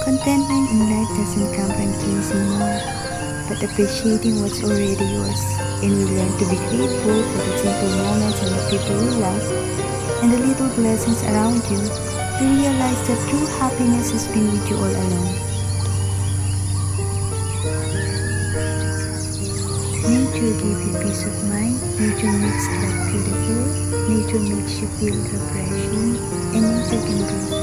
Contentment in life doesn't come from chasing more, but appreciating what's already yours. And we learn to be grateful for the simple moments and the people we love, and the little blessings around you. We realize that true happiness has been with you all along. Nature gives you peace of mind. Nature makes life beautiful. Nature makes you feel refreshing, and nature can bring